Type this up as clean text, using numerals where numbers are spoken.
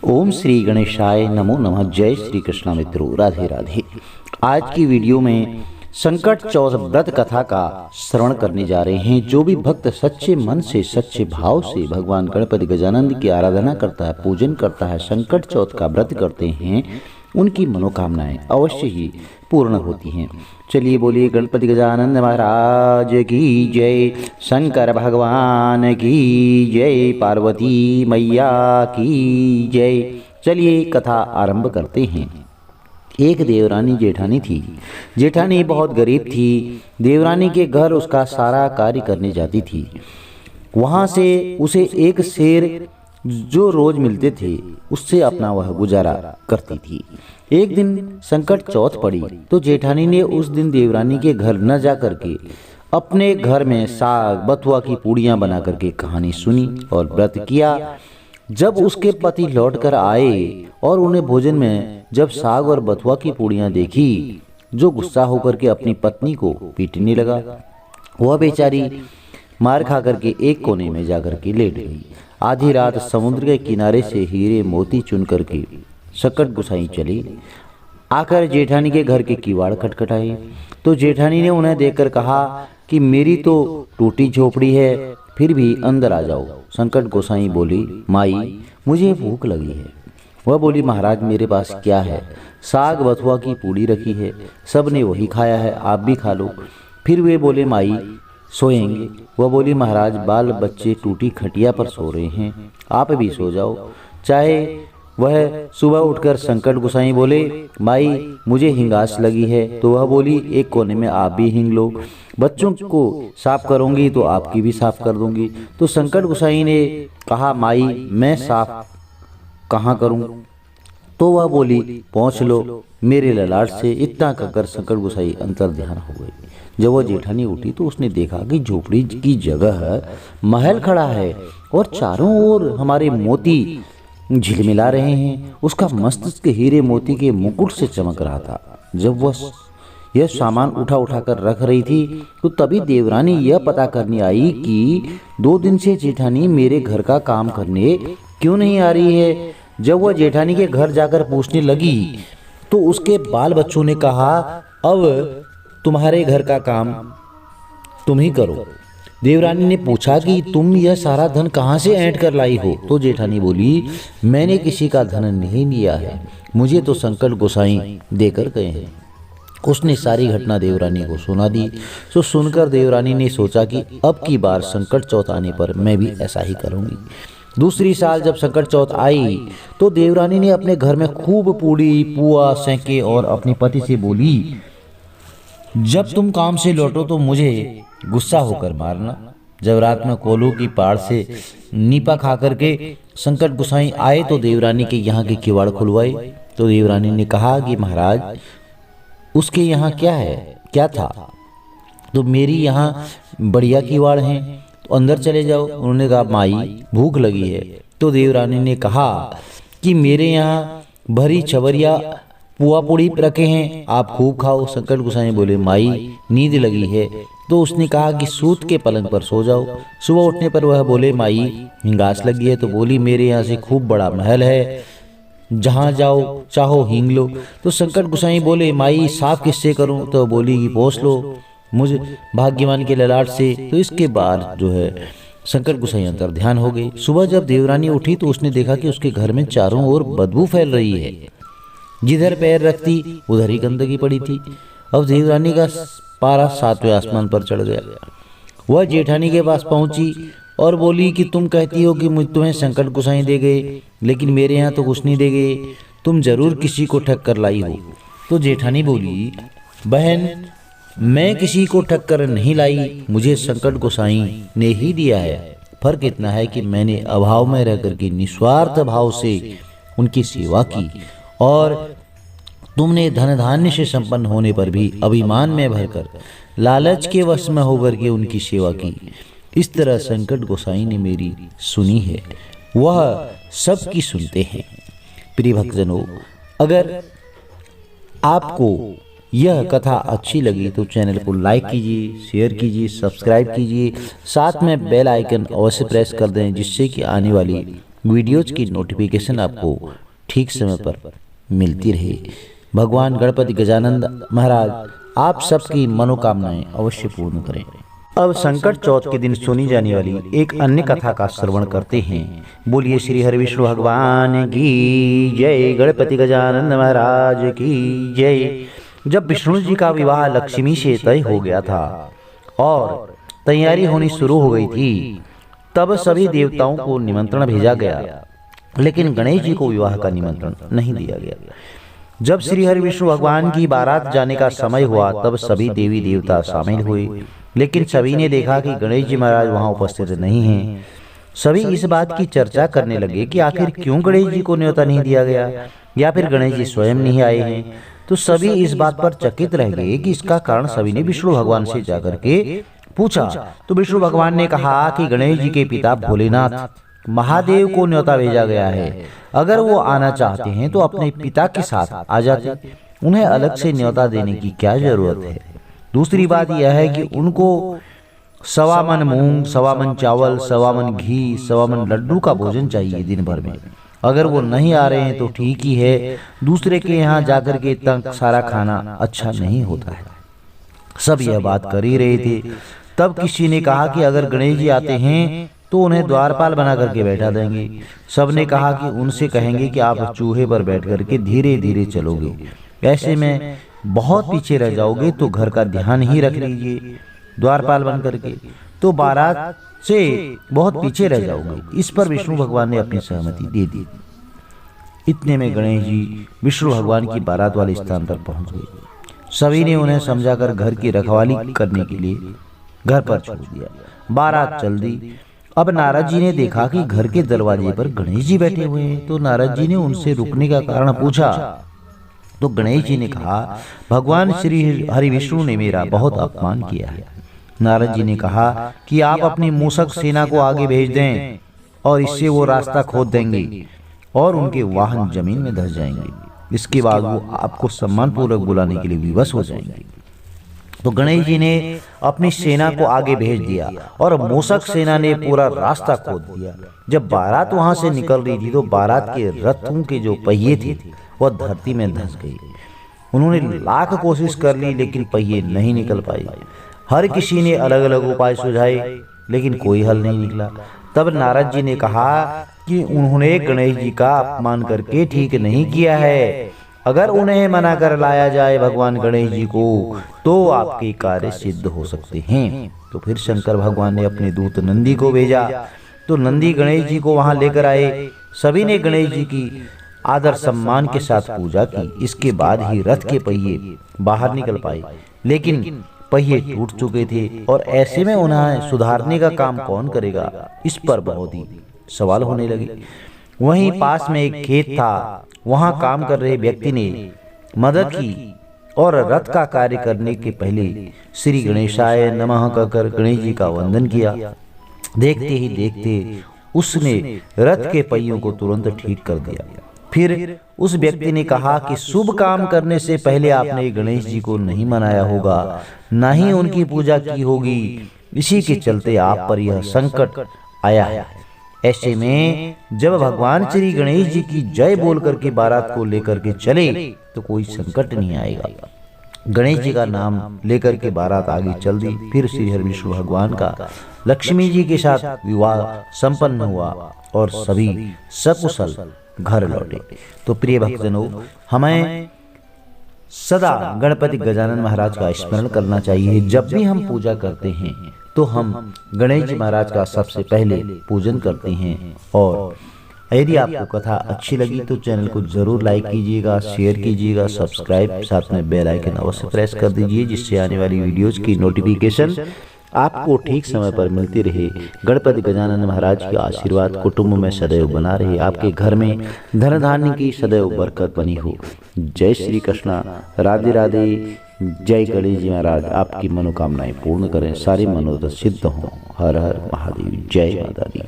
ओम श्री गणेशाय नमो नमः। जय श्री कृष्ण मित्रों, राधे राधे। आज की वीडियो में संकट चौथ व्रत कथा का श्रवण करने जा रहे हैं। जो भी भक्त सच्चे मन से सच्चे भाव से भगवान गणपति गजानंद की आराधना करता है, पूजन करता है, संकट चौथ का व्रत करते हैं, उनकी मनोकामनाएं अवश्य ही पूर्ण होती हैं। चलिए बोलिए गणपति गजानंद महाराज की जय, शंकर भगवान की जय, पार्वती मैया की जय। चलिए कथा आरंभ करते हैं। एक देवरानी जेठानी थी। जेठानी बहुत गरीब थी। देवरानी के घर उसका सारा कार्य करने जाती थी। वहाँ से उसे एक शेर जो रोज मिलते थे उससे अपना वह गुजारा करती थी। एक दिन संकट चौथ पड़ी तो जेठानी ने उस दिन देवरानी के घर न जा करके अपने घर में साग बथुआ की पूड़ियाँ बना करके कहानी सुनी और व्रत किया। जब उसके पति लौट कर आए और उन्हें भोजन में जब साग और बथुआ की पूड़ियाँ देखी, जो गुस्सा होकर के अपनी पत्नी को पीटने लगा। वह बेचारी मार खा करके एक कोने में जाकर के लेट गई। आधी रात समुद्र के किनारे से हीरे मोती चुन करके संकट गोसाई चली। आकर जेठानी के घर के किवाड़ खटखटाए तो जेठानी ने उन्हें देखकर कहा कि मेरी तो टूटी झोपड़ी है, फिर भी अंदर आ जाओ। संकट गोसाई बोली, माई मुझे भूख लगी है। वह बोली, महाराज मेरे पास क्या है? साग बथुआ की पूड़ी रखी है, सब ने वही खाया है, आप भी खा लो। फिर वे बोले, माई सोएंगे? वह बोली, महाराज बाल बच्चे टूटी खटिया पर सो रहे हैं, आप भी सो जाओ चाहे। वह सुबह उठकर संकट गोसाई बोले, माई मुझे हिंगास लगी है। तो वह बोली, एक कोने में आप भी हिंग लो, बच्चों को साफ करूंगी तो आपकी भी साफ कर दूंगी। तो संकट गोसाई ने कहा, माई मैं साफ कहाँ करूं? तो वह बोली, पहुँच लो मेरे ललाट से। इतना कहकर संकट गोसाई अंतर ध्यान हो गई। जब वह जेठानी उठी तो उसने देखा कि झोपड़ी की जगह महल खड़ा है और चारों ओर हमारे मोती झिलमिला रहे हैं। उसका मस्तिष्क हीरे मोती के मुकुट से चमक रहा था। जब वह यह सामान उठा कर रख रही थी तो तभी देवरानी यह पता करने आई कि 2 दिन से जेठानी मेरे घर का काम करने क्यों नहीं आ रही है। जब वह जेठानी के घर जाकर पूछने लगी तो उसके बाल बच्चों ने कहा, अब तुम्हारे घर का काम तुम ही करो। देवरानी ने पूछा कि तुम यह सारा धन कहाँ से ऐंठ कर लाई हो? तो जेठानी बोली, मैंने किसी का धन नहीं लिया है, मुझे तो संकट गोसाई देकर गए हैं। उसने सारी घटना देवरानी को सुना दी। तो सुनकर देवरानी ने सोचा कि अब की बार संकट चौथ आने पर मैं भी ऐसा ही करूंगी। दूसरी साल जब संकट चौथ आई तो देवरानी ने अपने घर में खूब पूड़ी पुआ सेंके और अपने पति से बोली, जब तुम काम से लौटो तो मुझे गुस्सा होकर मारना। जब रात में कोलों की पाड़ से नीपा खा करके संकट गोसाई आए तो देवरानी के यहाँ के किवाड़ खुलवाए। तो देवरानी ने कहा कि महाराज उसके यहाँ क्या था? तो मेरी यहाँ बढ़िया किवाड़ हैं, तो अंदर चले जाओ। उन्होंने कहा, माई भूख लगी है। तो देवरानी ने कहा कि मेरे यहाँ भरी छबरिया पुआ पूड़ी रखे हैं, आप खूब खाओ। संकट गोसाई बोले, माई नींद लगी है। तो उसने कहा कि सूत के पलंग पर सो जाओ। सुबह उठने पर वह बोले, माई हिंगास लगी है। तो बोली, मेरे यहाँ से खूब बड़ा महल है, जहाँ जाओ चाहो हींग लो। तो संकट गोसाई बोले, माई साफ किससे करूं? तो बोली कि पोस लो मुझे भाग्यवान के ललाट से। तो इसके बाद जो है संकट गोसाई अंतर ध्यान हो गई। सुबह जब देवरानी उठी तो उसने देखा कि उसके घर में चारों ओर बदबू फैल रही है, जिधर पैर रखती उधर ही गंदगी पड़ी थी। अब देवरानी का पारा 7वें आसमान पर चढ़ गया। वह जेठानी के पास पहुंची और बोली कि तुम कहती हो कि मुझ तुम्हें संकट गोसाई दे गए, लेकिन मेरे यहाँ तो कुछ नहीं दे गए, तुम जरूर किसी को ठग कर लाई हो। तो जेठानी बोली, बहन मैं किसी को ठग कर नहीं लाई, मुझे संकट गोसाई ने ही दिया है। फर्क इतना है कि मैंने अभाव में रह करके निस्वार्थ भाव से उनकी सेवा की और तुमने धन धान्य से संपन्न होने पर भी अभिमान में भरकर लालच के वश में होकर के उनकी सेवा की। इस तरह संकट गोसाई ने मेरी सुनी है, वह सबकी सुनते हैं। प्रिय भक्तजनों, अगर आपको यह कथा अच्छी लगी तो चैनल को लाइक कीजिए, शेयर कीजिए, सब्सक्राइब कीजिए, साथ में बेल आइकन अवश्य प्रेस कर दें, जिससे कि आने वाली वीडियोज की नोटिफिकेशन आपको ठीक समय पर मिलती रहे। भगवान गणपति गजानंद महाराज आप सबकी मनोकामनाएं अवश्य पूर्ण करें। अब संकट चौथ के दिन सुनी जाने वाली एक अन्य कथा का श्रवण करते हैं। बोलिए श्री हरि विष्णु भगवान की जय, गणपति गजानंद महाराज की जय। जब विष्णु जी का विवाह लक्ष्मी से तय हो गया था और तैयारी होनी शुरू हो गई थी, तब सभी देवताओं को निमंत्रण भेजा गया, लेकिन गणेश जी को विवाह का निमंत्रण नहीं दिया गया। जब श्री हरि विष्णु भगवान की बारात जाने का समय हुआ, तब सभी देवी देवता शामिल हुए, लेकिन सभी ने देखा कि गणेश जी महाराज वहां उपस्थित नहीं हैं। सभी इस बात की चर्चा करने लगे कि आखिर क्यों गणेश जी को न्योता नहीं दिया गया, या फिर गणेश जी स्वयं नहीं आए हैं। तो सभी इस बात पर चकित रह गए कि इसका कारण सभी ने विष्णु भगवान से जाकर के पूछा। तो विष्णु भगवान ने कहा कि गणेश जी के पिता भोलेनाथ महादेव को न्योता भेजा गया है, अगर वो आना चाहते हैं तो अपने पिता के साथ आ जाते, उन्हें अलग से न्योता देने की क्या जरूरत है। दूसरी बात यह है कि उनको 1.25 मन मूंग, 1.25 मन चावल, 1.25 मन घी, 1.25 मन लड्डू का भोजन चाहिए दिन भर में। अगर वो नहीं आ रहे हैं तो ठीक ही है, दूसरे के यहाँ जाकर के इतना सारा खाना अच्छा नहीं होता है। सब यह बात कर ही रहे थे, तब किसी ने कहा कि अगर गणेश जी आते हैं तो उन्हें द्वारपाल बना करके बैठा देंगे। सबने कहा कि उनसे कहेंगे कि आप चूहे पर बैठ करके धीरे धीरे चलोगे, ऐसे में बहुत पीछे रह जाओगे, तो घर का ध्यान ही रख लीजिए द्वारपाल बन करके, तो बारात से बहुत पीछे रह जाओगे। इस पर विष्णु भगवान ने अपनी सहमति दे दी। इतने में गणेश जी विष्णु भगवान की बारात वाले स्थान पर पहुंच गए। सभी ने उन्हें समझाकर घर की रखवाली करने के लिए घर पर छोड़ दिया। बारात चल दी। अब नारद जी ने देखा कि घर के दरवाजे पर गणेश जी बैठे हुए हैं, तो नारद जी ने उनसे रुकने का कारण पूछा। तो गणेश जी ने कहा, भगवान श्री हरि विष्णु ने मेरा बहुत अपमान किया है। नारद जी ने कहा कि आप अपनी मूषक सेना को आगे भेज दें और इससे वो रास्ता खोद देंगे और उनके वाहन जमीन में धंस जाएंगे। इसके बाद वो आपको सम्मान पूर्वक बुलाने के लिए विवश हो जाएंगे। तो गणेश जी ने अपनी सेना को आगे भेज दिया और मूषक सेना ने पूरा रास्ता खोद दिया। जब बारात वहां से निकल रही थी तो बारात के रथों के जो पहिए थे वह धरती में धंस गई। उन्होंने लाख कोशिश कर ली, लेकिन पहिए नहीं निकल पाए। हर किसी ने अलग अलग उपाय सुझाए, लेकिन कोई हल नहीं निकला। तब नारद जी ने कहा कि उन्होंने गणेश जी का अपमान करके ठीक नहीं किया है। अगर उन्हें मना कर लाया जाए भगवान गणेश जी को, तो आपके कार्य सिद्ध हो सकते हैं। तो फिर शंकर भगवान ने अपने दूत नंदी को भेजा। तो नंदी गणेश जी को वहां लेकर आए। सभी ने गणेश जी की आदर सम्मान के साथ पूजा की। इसके बाद ही रथ के पहिए बाहर निकल पाए, लेकिन पहिए टूट चुके थे और ऐसे में उन्हें सुधारने का काम कौन करेगा, इस पर बहुत ही सवाल होने लगे। वहीं पास में एक खेत था, वहां काम कर रहे व्यक्ति ने मदद की और रथ का कार्य करने के पहले श्री गणेशाय नमः कहकर गणेश जी का वंदन किया। देखते ही देखते उसने रथ के पहियों को तुरंत ठीक कर दिया। फिर उस व्यक्ति ने कहा कि शुभ काम करने से पहले आपने गणेश जी को नहीं मनाया होगा, न ही उनकी पूजा की होगी, इसी के चलते आप पर यह संकट आया है। ऐसे में जब भगवान श्री गणेश जी की जय बोल करके बारात को लेकर के चले तो कोई संकट नहीं आएगा। गणेश जी का नाम लेकर के बारात आगे चल दी। फिर श्री हरि विष्णु भगवान का लक्ष्मी जी के साथ विवाह संपन्न हुआ और सभी सकुशल घर लौटे। तो प्रिय भक्तजनों, हमें सदा गणपति गजानन महाराज का स्मरण करना चाहिए। जब भी हम पूजा करते हैं तो हम गणेश जी महाराज का सबसे पहले पूजन करते हैं। और यदि आपको कथा अच्छी लगी तो चैनल को जरूर लाइक कीजिएगा, शेयर कीजिएगा, सब्सक्राइब, साथ में बेल आइकन अवश्य प्रेस कर दीजिए, जिससे आने वाली वीडियोज की नोटिफिकेशन आपको ठीक समय पर मिलती रहे। गणपति गजानन महाराज के आशीर्वाद कुटुंब में सदैव बना रहे, आपके घर में धन धान्य की सदैव बरकत बनी हो। जय श्री कृष्णा, राधे राधे। जय गणेश जी महाराज आपकी मनोकामनाएं पूर्ण करें, सारे मनोरथ सिद्ध हों। हर हर महादेव। जय माता दी।